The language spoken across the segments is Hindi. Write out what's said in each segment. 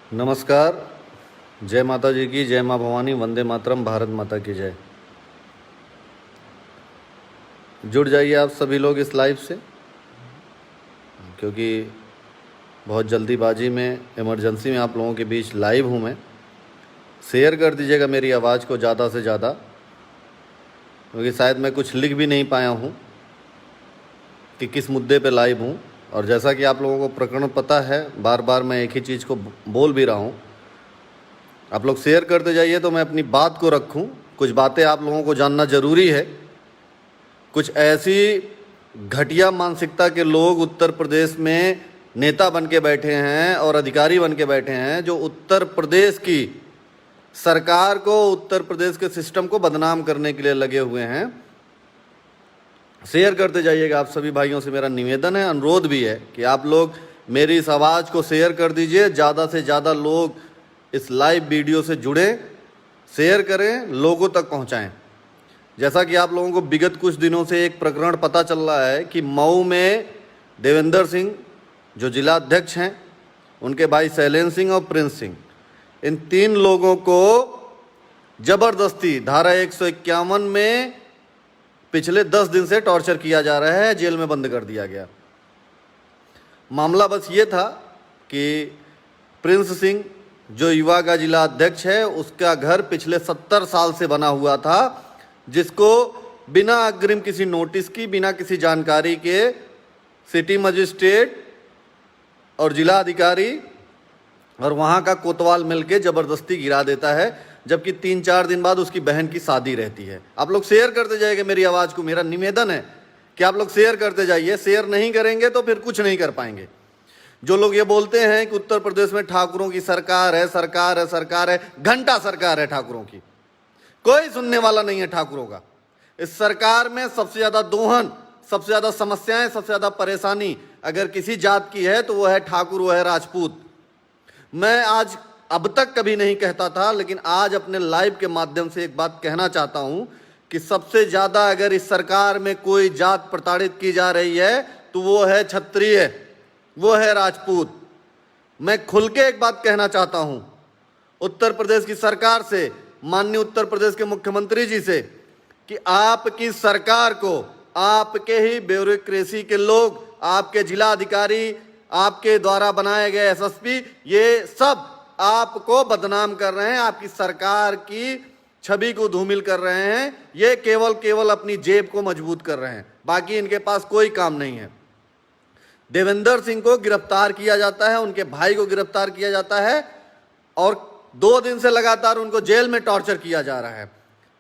नमस्कार। जय माता जी की, जय माँ भवानी, वंदे मातरम, भारत माता की जय। जुड़ जाइए आप सभी लोग इस लाइव से, क्योंकि बहुत जल्दीबाजी में, इमरजेंसी में आप लोगों के बीच लाइव हूँ मैं। शेयर कर दीजिएगा मेरी आवाज़ को ज़्यादा से ज़्यादा, क्योंकि शायद मैं कुछ लिख भी नहीं पाया हूँ कि किस मुद्दे पे लाइव हूँ। और जैसा कि आप लोगों को प्रकरण पता है, बार बार मैं एक ही चीज़ को बोल भी रहा हूँ। आप लोग शेयर करते जाइए तो मैं अपनी बात को रखूँ। कुछ बातें आप लोगों को जानना ज़रूरी है। कुछ ऐसी घटिया मानसिकता के लोग उत्तर प्रदेश में नेता बन के बैठे हैं और अधिकारी बन के बैठे हैं, जो उत्तर प्रदेश की सरकार को, उत्तर प्रदेश के सिस्टम को बदनाम करने के लिए लगे हुए हैं। शेयर करते जाइएगा। आप सभी भाइयों से मेरा निवेदन है, अनुरोध भी है कि आप लोग मेरी इस आवाज़ को शेयर कर दीजिए। ज़्यादा से ज़्यादा लोग इस लाइव वीडियो से जुड़े, शेयर करें, लोगों तक पहुंचाएं। जैसा कि आप लोगों को विगत कुछ दिनों से एक प्रकरण पता चल रहा है कि मऊ में देवेंद्र सिंह जो जिला अध्यक्ष हैं, उनके भाई शैलेंद्र सिंह और प्रिंस सिंह, इन 3 लोगों को जबरदस्ती धारा 151 में पिछले 10 दिन से टॉर्चर किया जा रहा है, जेल में बंद कर दिया गया। मामला बस ये था कि प्रिंस सिंह जो युवा का जिला अध्यक्ष है, उसका घर पिछले 70 साल से बना हुआ था, जिसको बिना अग्रिम किसी नोटिस की, बिना किसी जानकारी के सिटी मजिस्ट्रेट और जिला अधिकारी और वहाँ का कोतवाल मिलके ज़बरदस्ती गिरा देता है, जबकि 3-4 दिन बाद उसकी बहन की शादी रहती है। आप लोग शेयर करते जाइए मेरी आवाज़ को। मेरा निवेदन है कि आप लोग शेयर करते जाइए। शेयर नहीं करेंगे तो फिर कुछ नहीं कर पाएंगे। जो लोग ये बोलते हैं कि उत्तर प्रदेश में ठाकुरों की सरकार है, सरकार है, सरकार है, घंटा सरकार है ठाकुरों की। कोई सुनने वाला नहीं है ठाकुरों का। इस सरकार में सबसे ज़्यादा दोहन, सबसे ज़्यादा समस्याएं, सबसे ज़्यादा परेशानी अगर किसी जात की है तो वो है ठाकुर, वो है राजपूत। मैं आज अब तक कभी नहीं कहता था, लेकिन आज अपने लाइव के माध्यम से एक बात कहना चाहता हूं कि सबसे ज़्यादा अगर इस सरकार में कोई जात प्रताड़ित की जा रही है तो वो है क्षत्रिय, वो है राजपूत। मैं खुल के एक बात कहना चाहता हूं उत्तर प्रदेश की सरकार से, माननीय उत्तर प्रदेश के मुख्यमंत्री जी से, कि आपकी सरकार को आपके ही ब्यूरोक्रेसी के लोग, आपके जिला अधिकारी, आपके द्वारा बनाए गए एसएसपी, ये सब आपको बदनाम कर रहे हैं, आपकी सरकार की छवि को धूमिल कर रहे हैं। ये केवल अपनी जेब को मजबूत कर रहे हैं, बाकी इनके पास कोई काम नहीं है। देवेंद्र सिंह को गिरफ्तार किया जाता है, उनके भाई को गिरफ्तार किया जाता है और 2 दिन से लगातार उनको जेल में टॉर्चर किया जा रहा है।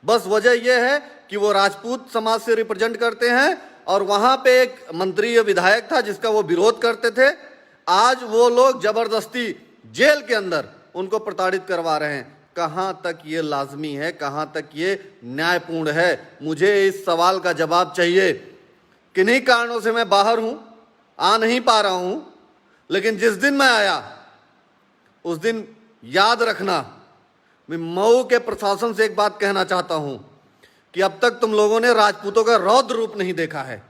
बस वजह यह है कि वो राजपूत समाज से रिप्रेजेंट करते हैं और वहां पे एक मंत्री या विधायक था जिसका वो विरोध करते थे। आज वो लोग जबरदस्ती जेल के अंदर उनको प्रताड़ित करवा रहे हैं। कहां तक ये लाजमी है, कहां तक ये न्यायपूर्ण है? मुझे इस सवाल का जवाब चाहिए। किन्हीं कारणों से मैं बाहर हूं, आ नहीं पा रहा हूं, लेकिन जिस दिन मैं आया उस दिन याद रखना, मैं मऊ के प्रशासन से एक बात कहना चाहता हूं कि अब तक तुम लोगों ने राजपूतों का रौद्र रूप नहीं देखा है।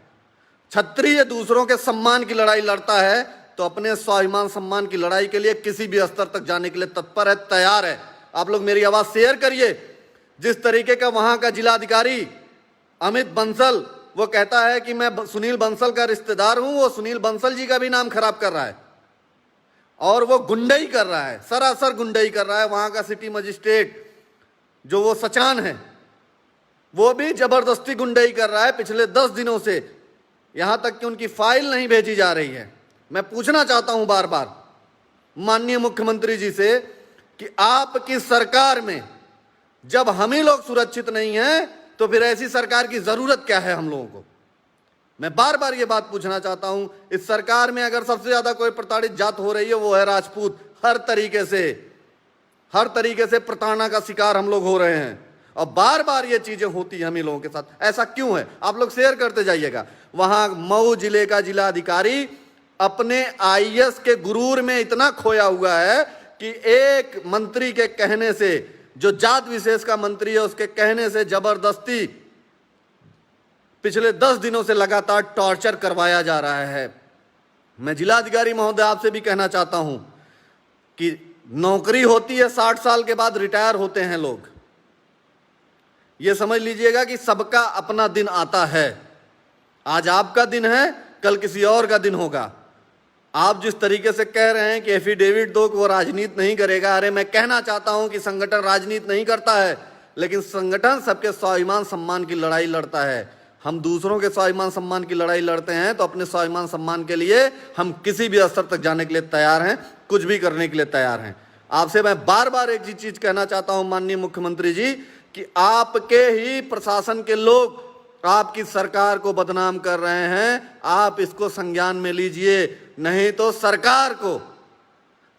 क्षत्रिय दूसरों के सम्मान की लड़ाई लड़ता है तो अपने स्वाभिमान सम्मान की लड़ाई के लिए किसी भी स्तर तक जाने के लिए तत्पर है, तैयार है। आप लोग मेरी आवाज शेयर करिए। जिस तरीके का वहां का जिलाधिकारी अमित बंसल, वो कहता है कि मैं सुनील बंसल का रिश्तेदार हूं, वो सुनील बंसल जी का भी नाम खराब कर रहा है और वो गुंडई कर रहा है, सरासर गुंडई कर रहा है। वहां का सिटी मजिस्ट्रेट जो वो सचान है, वो भी जबरदस्ती गुंडई कर रहा है पिछले 10 दिनों से, यहां तक कि उनकी फाइल नहीं भेजी जा रही है। मैं पूछना चाहता हूं बार बार माननीय मुख्यमंत्री जी से कि आपकी सरकार में जब हम ही लोग सुरक्षित नहीं हैं तो फिर ऐसी सरकार की जरूरत क्या है हम लोगों को? मैं बार बार ये बात पूछना चाहता हूं। इस सरकार में अगर सबसे ज्यादा कोई प्रताड़ित जात हो रही है वो है राजपूत। हर तरीके से प्रताड़ना का शिकार हम लोग हो रहे हैं और बार बार ये चीजें होती हैं हम ही लोगों के साथ। ऐसा क्यों है? आप लोग शेयर करते जाइएगा। वहां मऊ जिले का जिला अधिकारी अपने आईएएस के गुरूर में इतना खोया हुआ है कि एक मंत्री के कहने से, जो जात विशेष का मंत्री है, उसके कहने से जबरदस्ती पिछले 10 दिनों से लगातार टॉर्चर करवाया जा रहा है। मैं जिलाधिकारी महोदय आपसे भी कहना चाहता हूं कि नौकरी होती है 60 साल के बाद रिटायर होते हैं लोग। ये समझ लीजिएगा कि सबका अपना दिन आता है। आज आपका दिन है, कल किसी और का दिन होगा। आप जिस तरीके से कह रहे हैं कि एफिडेविट दो कि वो राजनीति नहीं करेगा, अरे मैं कहना चाहता हूं कि संगठन राजनीति नहीं करता है, लेकिन संगठन सबके स्वाभिमान सम्मान की लड़ाई लड़ता है। हम दूसरों के स्वाभिमान सम्मान की लड़ाई लड़ते हैं तो अपने स्वाभिमान सम्मान के लिए हम किसी भी स्तर तक जाने के लिए तैयार हैं, कुछ भी करने के लिए तैयार हैं। आपसे मैं बार बार एक चीज कहना चाहता हूं माननीय मुख्यमंत्री जी, कि आपके ही प्रशासन के लोग आपकी सरकार को बदनाम कर रहे हैं। आप इसको संज्ञान में लीजिए, नहीं तो सरकार को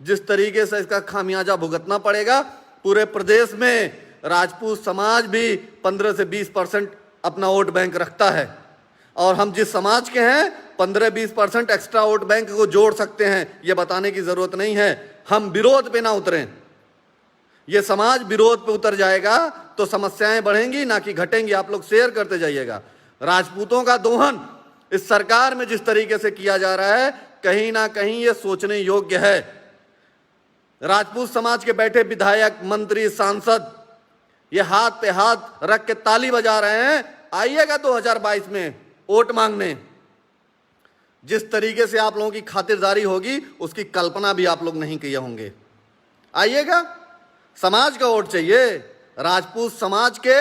जिस तरीके से इसका खामियाजा भुगतना पड़ेगा। पूरे प्रदेश में राजपूत समाज भी 15 से 20% अपना वोट बैंक रखता है, और हम जिस समाज के हैं 15-20% एक्स्ट्रा वोट बैंक को जोड़ सकते हैं, ये बताने की जरूरत नहीं है। हम विरोध पे ना उतरें, ये समाज विरोध पे उतर जाएगा तो समस्याएं बढ़ेंगी ना कि घटेंगी। आप लोग शेयर करते जाइएगा। राजपूतों का दोहन इस सरकार में जिस तरीके से किया जा रहा है, कहीं ना कहीं ये सोचने योग्य है। राजपूत समाज के बैठे विधायक, मंत्री, सांसद ये हाथ पे हाथ रख के ताली बजा रहे हैं, आइएगा 2022 में वोट मांगने। जिस तरीके से आप लोगों की खातिरदारी होगी उसकी कल्पना भी आप लोग नहीं किए होंगे। आइएगा, समाज का वोट चाहिए। राजपूत समाज के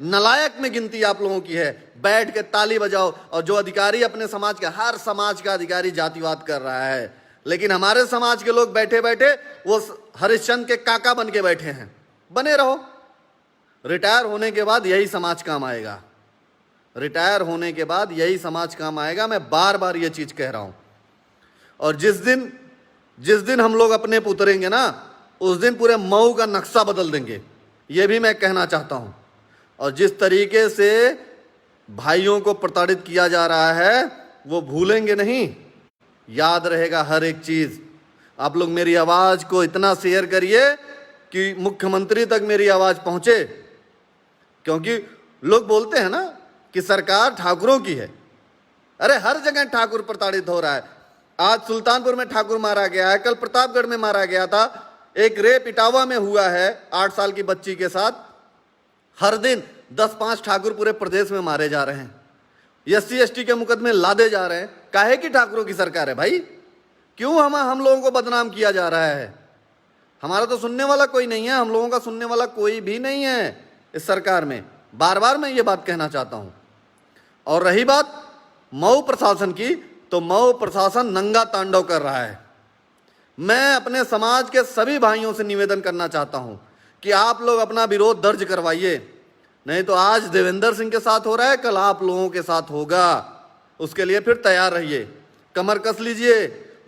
नलायक में गिनती आप लोगों की है। बैठ के ताली बजाओ। और जो अधिकारी अपने समाज के, हर समाज का अधिकारी जातिवाद कर रहा है, लेकिन हमारे समाज के लोग बैठे बैठे वो हरिश्चंद्र के काका बन के बैठे हैं। बने रहो, रिटायर होने के बाद यही समाज काम आएगा। रिटायर होने के बाद यही समाज काम आएगा। मैं बार बार ये चीज कह रहा हूं। और जिस दिन हम लोग अपने पे उतरेंगे ना, उस दिन पूरे मऊ का नक्शा बदल देंगे, ये भी मैं कहना चाहता हूं। और जिस तरीके से भाइयों को प्रताड़ित किया जा रहा है वो भूलेंगे नहीं, याद रहेगा हर एक चीज। आप लोग मेरी आवाज को इतना शेयर करिए कि मुख्यमंत्री तक मेरी आवाज पहुंचे, क्योंकि लोग बोलते हैं ना कि सरकार ठाकुरों की है। अरे हर जगह ठाकुर प्रताड़ित हो रहा है। आज सुल्तानपुर में ठाकुर मारा गया है, कल प्रतापगढ़ में मारा गया था, एक रेप इटावा में हुआ है 8 साल की बच्ची के साथ। हर दिन 10-5 ठाकुर पूरे प्रदेश में मारे जा रहे हैं, SC/ST के मुकदमे लादे जा रहे हैं। काहे की ठाकुरों की सरकार है भाई? क्यों हम लोगों को बदनाम किया जा रहा है? हमारा तो सुनने वाला कोई नहीं है, हम लोगों का सुनने वाला कोई भी नहीं है इस सरकार में। बार बार मैं ये बात कहना चाहता हूं। और रही बात मऊ प्रशासन की, तो मऊ प्रशासन नंगा तांडव कर रहा है। मैं अपने समाज के सभी भाइयों से निवेदन करना चाहता हूं कि आप लोग अपना विरोध दर्ज करवाइए, नहीं तो आज देवेंद्र सिंह के साथ हो रहा है, कल आप लोगों के साथ होगा। उसके लिए फिर तैयार रहिए, कमर कस लीजिए।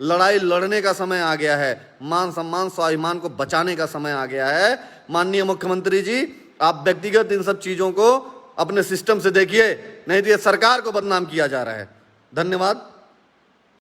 लड़ाई लड़ने का समय आ गया है, मान सम्मान स्वाभिमान को बचाने का समय आ गया है। माननीय मुख्यमंत्री जी, आप व्यक्तिगत इन सब चीजों को अपने सिस्टम से देखिए, नहीं तो ये सरकार को बदनाम किया जा रहा है। धन्यवाद।